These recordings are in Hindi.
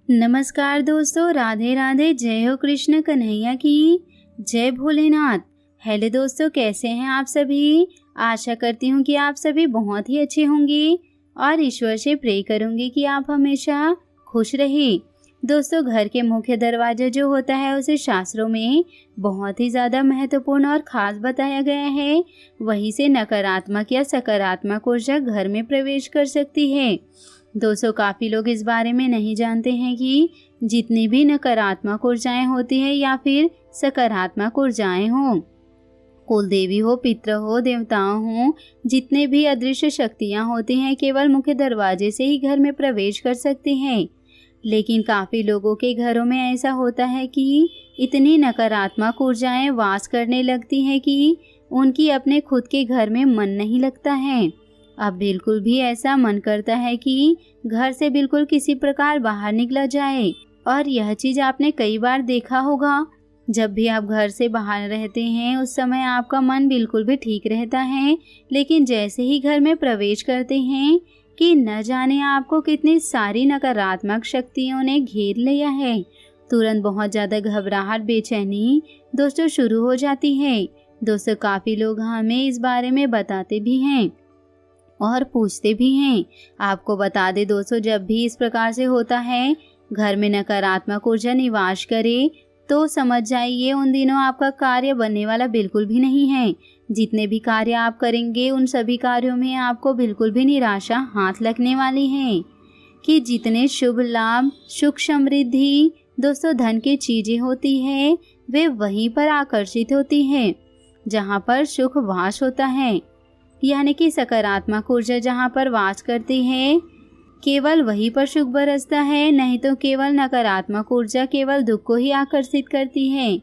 नमस्कार दोस्तों, राधे राधे। जय हो कृष्ण कन्हैया की, जय भोलेनाथ। हेलो दोस्तों, कैसे हैं आप सभी। आशा करती हूँ कि आप सभी बहुत ही अच्छे होंगे और ईश्वर से प्रे करूँगी कि आप हमेशा खुश रहिए। दोस्तों, घर के मुख्य दरवाजा जो होता है उसे शास्त्रों में बहुत ही ज़्यादा महत्वपूर्ण और ख़ास बताया गया है। वहीं से नकारात्मक या सकारात्मक ऊर्जा घर में प्रवेश कर सकती है। दोस्तों, काफ़ी लोग इस बारे में नहीं जानते हैं कि जितनी भी नकारात्मक ऊर्जाएं होती हैं या फिर सकारात्मक ऊर्जाएं हों, कुल देवी हो, पितृ हो, देवताओं हो, जितने भी अदृश्य शक्तियां होती हैं केवल मुख्य दरवाजे से ही घर में प्रवेश कर सकती हैं। लेकिन काफ़ी लोगों के घरों में ऐसा होता है कि इतनी नकारात्मक ऊर्जाएं वास करने लगती हैं कि उनकी अपने खुद के घर में मन नहीं लगता है। अब बिल्कुल भी ऐसा मन करता है कि घर से बिल्कुल किसी प्रकार बाहर निकला जाए। और यह चीज़ आपने कई बार देखा होगा, जब भी आप घर से बाहर रहते हैं उस समय आपका मन बिल्कुल भी ठीक रहता है, लेकिन जैसे ही घर में प्रवेश करते हैं कि न जाने आपको कितनी सारी नकारात्मक शक्तियों ने घेर लिया है, तुरंत बहुत ज़्यादा घबराहट, बेचैनी दोस्तों शुरू हो जाती है। दोस्तों, काफ़ी लोग हमें इस बारे में बताते भी हैं और पूछते भी हैं। आपको बता दें दोस्तों, जब भी इस प्रकार से होता है, घर में नकारात्मक ऊर्जा निवास करे, तो समझ जाइए उन दिनों आपका कार्य बनने वाला बिल्कुल भी नहीं है। जितने भी कार्य आप करेंगे उन सभी कार्यों में आपको बिल्कुल भी निराशा हाथ लगने वाली है। कि जितने शुभ लाभ, सुख, समृद्धि दोस्तों धन की चीज़ें होती है, वे वहीं पर आकर्षित होती हैं जहाँ पर सुख वास होता है। यानी कि सकारात्मक ऊर्जा जहाँ पर वास करती है, केवल वहीं पर सुख बरसता है, नहीं तो केवल नकारात्मक ऊर्जा केवल दुख को ही आकर्षित करती है।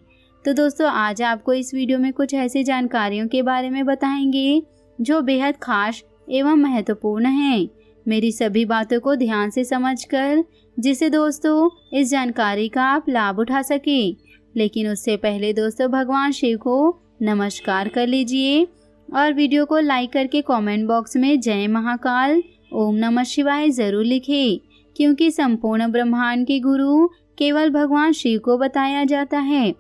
तो दोस्तों, आज आपको इस वीडियो में कुछ ऐसी जानकारियों के बारे में बताएंगे जो बेहद खास एवं महत्वपूर्ण हैं। मेरी सभी बातों को ध्यान से समझकर, जिससे दोस्तों इस जानकारी का आप लाभ उठा सके। लेकिन उससे पहले दोस्तों भगवान शिव को नमस्कार कर लीजिए और वीडियो को लाइक करके कमेंट बॉक्स में जय महाकाल, ओम नमः शिवाय ज़रूर लिखें, क्योंकि संपूर्ण ब्रह्मांड के गुरु केवल भगवान शिव को बताया जाता है।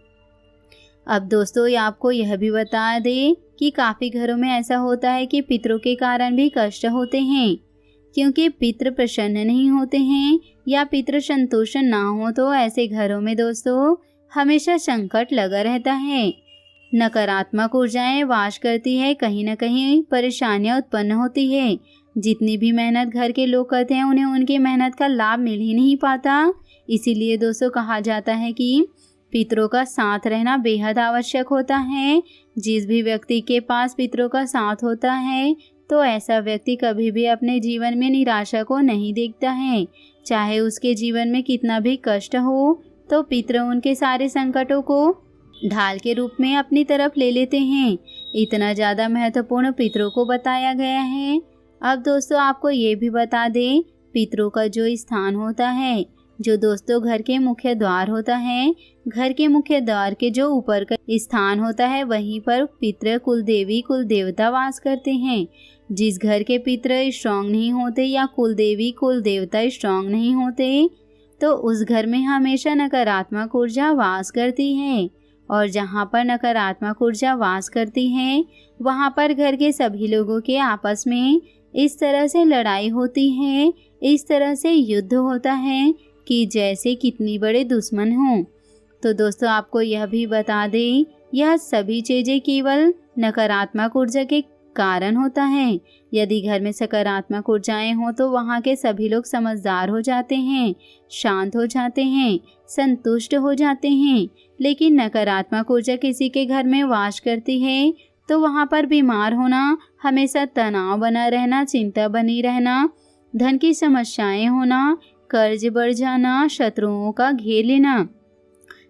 अब दोस्तों, आपको यह भी बता दें कि काफ़ी घरों में ऐसा होता है कि पितरों के कारण भी कष्ट होते हैं, क्योंकि पितृ प्रसन्न नहीं होते हैं या पितृ संतुष्ट ना हो, तो ऐसे घरों में दोस्तों हमेशा संकट लगा रहता है। नकारात्मक ऊर्जाएं वास करती है, कहीं न कहीं परेशानियां उत्पन्न होती है। जितनी भी मेहनत घर के लोग करते हैं उन्हें उनकी मेहनत का लाभ मिल ही नहीं पाता। इसीलिए दोस्तों कहा जाता है कि पितरों का साथ रहना बेहद आवश्यक होता है। जिस भी व्यक्ति के पास पितरों का साथ होता है, तो ऐसा व्यक्ति कभी भी अपने जीवन में निराशा को नहीं देखता है। चाहे उसके जीवन में कितना भी कष्ट हो, तो पितर उनके सारे संकटों को ढाल के रूप में अपनी तरफ ले लेते हैं। इतना ज़्यादा महत्वपूर्ण पितरों को बताया गया है। अब दोस्तों आपको ये भी बता दें, पितरों का जो स्थान होता है, जो दोस्तों घर के मुख्य द्वार होता है, घर के मुख्य द्वार के जो ऊपर का स्थान होता है, वहीं पर पितृ, कुल देवी, कुल देवता वास करते हैं। जिस घर के पितृ स्ट्रांग नहीं होते या कुल देवी, कुल देवता स्ट्रांग नहीं होते, तो उस घर में हमेशा नकारात्मक ऊर्जा वास करती है। और जहाँ पर नकारात्मक ऊर्जा वास करती है, वहाँ पर घर के सभी लोगों के आपस में इस तरह से लड़ाई होती है, इस तरह से युद्ध होता है कि जैसे कितनी बड़े दुश्मन हों। तो दोस्तों आपको यह भी बता दें, यह सभी चीज़ें केवल नकारात्मक ऊर्जा के कारण होता है। यदि घर में सकारात्मक ऊर्जाएं हों तो वहाँ के सभी लोग समझदार हो जाते हैं, शांत हो जाते हैं, संतुष्ट हो जाते हैं। लेकिन नकारात्मक ऊर्जा किसी के घर में वास करती है, तो वहाँ पर बीमार होना, हमेशा तनाव बना रहना, चिंता बनी रहना, धन की समस्याएं होना, कर्ज बढ़ जाना, शत्रुओं का घेर लेना,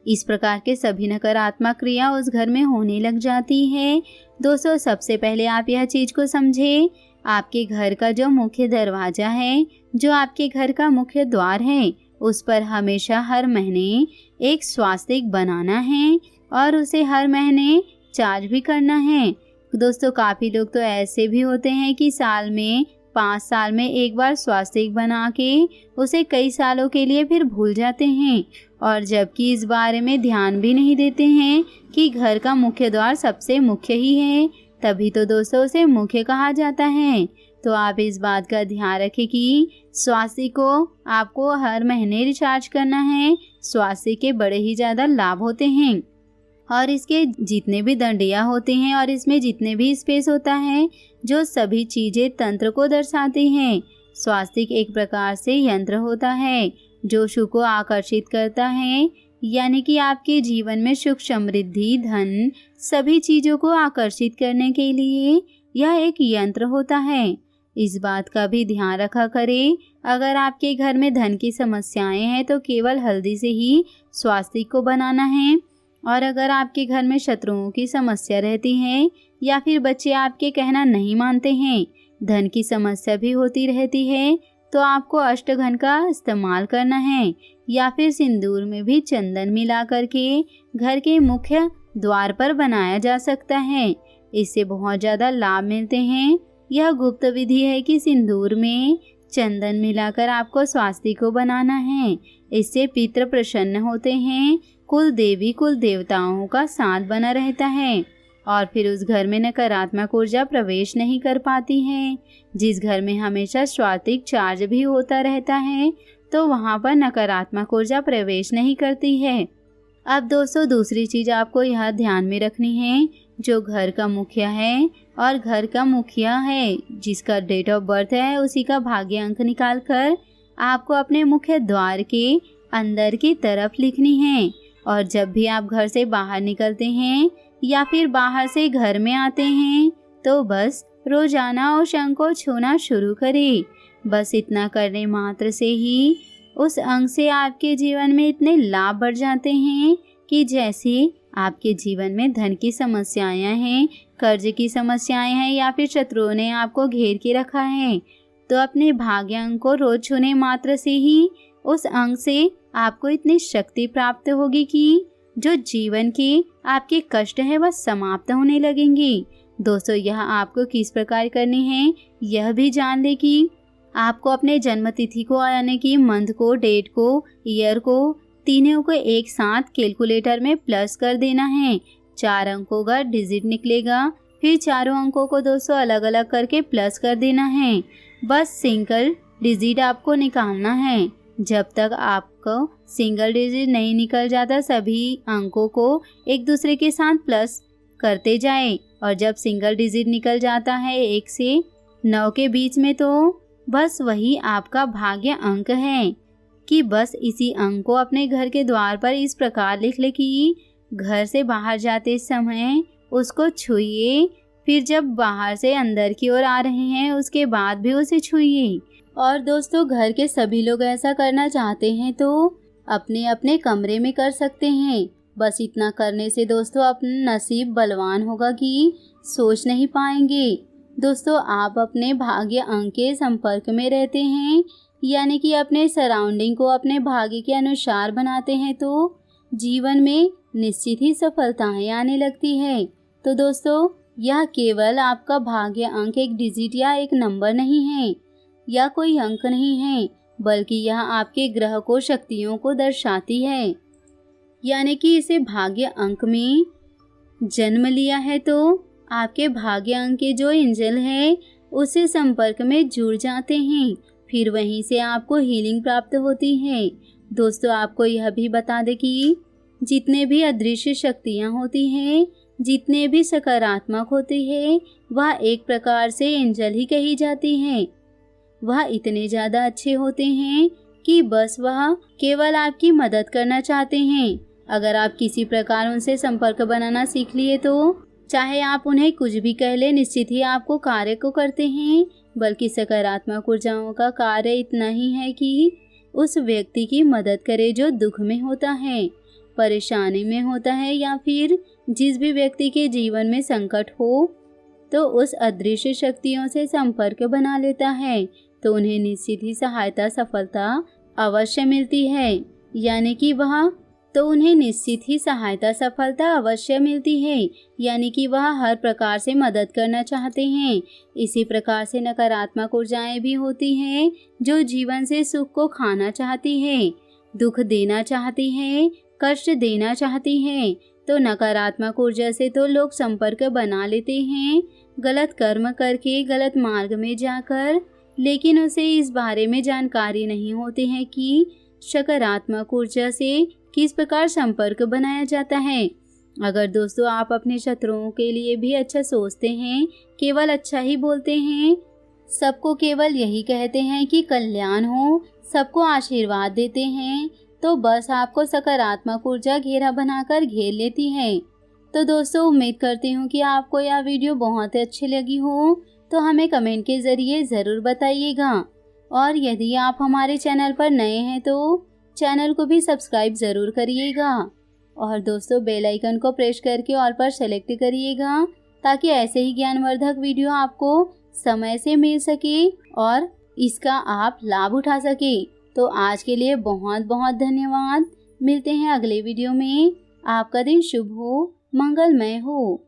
इस प्रकार के सभी नकारात्मक क्रिया उस घर में होने लग जाती है। दोस्तों, सबसे पहले आप यह चीज़ को समझें, आपके घर का जो मुख्य दरवाज़ा है, जो आपके घर का मुख्य द्वार है, उस पर हमेशा हर महीने एक स्वास्तिक बनाना है और उसे हर महीने चार्ज भी करना है। दोस्तों, काफ़ी लोग तो ऐसे भी होते हैं कि साल में 5 साल में एक बार स्वास्तिक बना के उसे कई सालों के लिए फिर भूल जाते हैं, और जबकि इस बारे में ध्यान भी नहीं देते हैं कि घर का मुख्य द्वार सबसे मुख्य ही है, तभी तो दोस्तों उसे मुख्य कहा जाता है। तो आप इस बात का ध्यान रखें कि स्वास्तिक को आपको हर महीने रिचार्ज करना है। स्वास्तिक के बड़े ही ज़्यादा लाभ होते हैं, और इसके जितने भी दंडिया होते हैं और इसमें जितने भी स्पेस होता है, जो सभी चीज़ें तंत्र को दर्शाती हैं। स्वास्तिक एक प्रकार से यंत्र होता है जो सुख को आकर्षित करता है, यानी कि आपके जीवन में सुख, समृद्धि, धन सभी चीज़ों को आकर्षित करने के लिए यह एक यंत्र होता है। इस बात का भी ध्यान रखा करें, अगर आपके घर में धन की समस्याएं हैं तो केवल हल्दी से ही स्वास्तिक को बनाना है, और अगर आपके घर में शत्रुओं की समस्या रहती है या फिर बच्चे आपके कहना नहीं मानते हैं, धन की समस्या भी होती रहती है, तो आपको अष्टघन का इस्तेमाल करना है, या फिर सिंदूर में भी चंदन मिला करके घर के मुख्य द्वार पर बनाया जा सकता है। इससे बहुत ज़्यादा लाभ मिलते हैं। यह गुप्त विधि है कि सिंदूर में चंदन मिलाकर आपको स्वास्तिक को बनाना है। इससे पितृ प्रसन्न होते हैं, कुल देवी कुल देवताओं का साथ बना रहता है, और फिर उस घर में नकारात्मक ऊर्जा प्रवेश नहीं कर पाती है। जिस घर में हमेशा स्वास्तिक चार्ज भी होता रहता है तो वहाँ पर नकारात्मक ऊर्जा प्रवेश नहीं करती है। अब दोस्तों दूसरी चीज़ आपको यह ध्यान में रखनी है, जो घर का मुखिया है और घर का मुखिया है जिसका डेट ऑफ बर्थ है, उसी का भाग्य अंक निकाल कर आपको अपने मुख्य द्वार के अंदर की तरफ लिखनी है। और जब भी आप घर से बाहर निकलते हैं या फिर बाहर से घर में आते हैं तो बस रोजाना उस अंक को छूना शुरू करें। बस इतना करने मात्र से ही उस अंक से आपके जीवन में इतने लाभ बढ़ जाते हैं कि जैसे आपके जीवन में धन की समस्याएं हैं, कर्ज की समस्याएं हैं, या फिर शत्रुओं ने आपको घेर के रखा है, तो अपने भाग्य अंक को रोज छूने मात्र से ही उस अंक से आपको इतनी शक्ति प्राप्त होगी कि जो जीवन के आपके कष्ट है वह समाप्त होने लगेंगे। दोस्तों यह आपको किस प्रकार करनी है यह भी जान ले कि आपको अपने जन्म तिथि को, यानी कि मंथ को, डेट को, ईयर को, तीनों को एक साथ कैलकुलेटर में प्लस कर देना है। 4 अंकों का डिजिट निकलेगा, फिर चारों अंकों को दोस्तों अलग अलग करके प्लस कर देना है। बस सिंगल डिजिट आपको निकालना है। जब तक आपको सिंगल डिजिट नहीं निकल जाता सभी अंकों को एक दूसरे के साथ प्लस करते जाए, और जब सिंगल डिजिट निकल जाता है 1 से 9 के बीच में तो बस वही आपका भाग्य अंक है। कि बस इसी अंक को अपने घर के द्वार पर इस प्रकार लिख ले कि घर से बाहर जाते समय उसको छूइए, फिर जब बाहर से अंदर की ओर आ रहे हैं उसके बाद भी उसे छूइए। और दोस्तों घर के सभी लोग ऐसा करना चाहते हैं तो अपने अपने कमरे में कर सकते हैं। बस इतना करने से दोस्तों अपना नसीब बलवान होगा कि सोच नहीं पाएंगे। दोस्तों आप अपने भाग्य अंक के संपर्क में रहते हैं, यानी कि अपने सराउंडिंग को अपने भाग्य के अनुसार बनाते हैं तो जीवन में निश्चित ही सफलताएं आने लगती है। तो दोस्तों यह केवल आपका भाग्य अंक एक डिजिट या एक नंबर नहीं है या कोई अंक नहीं है, बल्कि यह आपके ग्रह को, शक्तियों को दर्शाती है। यानी कि इसे भाग्य अंक में जन्म लिया है तो आपके भाग्य अंक के जो एंजल है उससे संपर्क में जुड़ जाते हैं, फिर वहीं से आपको हीलिंग प्राप्त होती है। दोस्तों आपको यह भी बता दें कि जितने भी अदृश्य शक्तियाँ होती हैं, जितने भी सकारात्मक होते हैं, वह एक प्रकार से एंजल ही कही जाती हैं। वह इतने ज़्यादा अच्छे होते हैं कि बस वह केवल आपकी मदद करना चाहते हैं। अगर आप किसी प्रकार उनसे संपर्क बनाना सीख लिए तो चाहे आप उन्हें कुछ भी कह ले, निश्चित ही आपको कार्य को करते हैं। बल्कि सकारात्मक ऊर्जाओं का कार्य इतना ही है कि उस व्यक्ति की मदद करे जो दुख में होता है, परेशानी में होता है, या फिर जिस भी व्यक्ति के जीवन में संकट हो तो उस अदृश्य शक्तियों से संपर्क बना लेता है तो उन्हें निश्चित ही सहायता, सफलता अवश्य मिलती है। यानी कि वह तो उन्हें निश्चित ही सहायता सफलता अवश्य मिलती है, यानी कि वह हर प्रकार से मदद करना चाहते हैं। इसी प्रकार से नकारात्मक ऊर्जाएं भी होती हैं जो जीवन से सुख को खाना चाहती है, दुख देना चाहती है, कष्ट देना चाहती है। तो नकारात्मक ऊर्जा से तो लोग संपर्क बना लेते हैं गलत कर्म करके, गलत मार्ग में जाकर, लेकिन उसे इस बारे में जानकारी नहीं होती है कि सकारात्मक ऊर्जा से किस प्रकार संपर्क बनाया जाता है। अगर दोस्तों आप अपने शत्रुओं के लिए भी अच्छा सोचते हैं, केवल अच्छा ही बोलते हैं, सबको केवल यही कहते हैं कि कल्याण हो, सबको आशीर्वाद देते हैं, तो बस आपको सकारात्मक ऊर्जा घेरा बनाकर घेर लेती है। तो दोस्तों उम्मीद करती हूँ कि आपको यह वीडियो बहुत अच्छी लगी हो, तो हमें कमेंट के ज़रिए ज़रूर बताइएगा। और यदि आप हमारे चैनल पर नए हैं तो चैनल को भी सब्सक्राइब ज़रूर करिएगा। और दोस्तों बेल आइकन को प्रेस करके ऑल पर सेलेक्ट करिएगा, ताकि ऐसे ही ज्ञानवर्धक वीडियो आपको समय से मिल सके और इसका आप लाभ उठा सके। तो आज के लिए बहुत बहुत धन्यवाद। मिलते हैं अगले वीडियो में। आपका दिन शुभ हो, मंगलमय हो।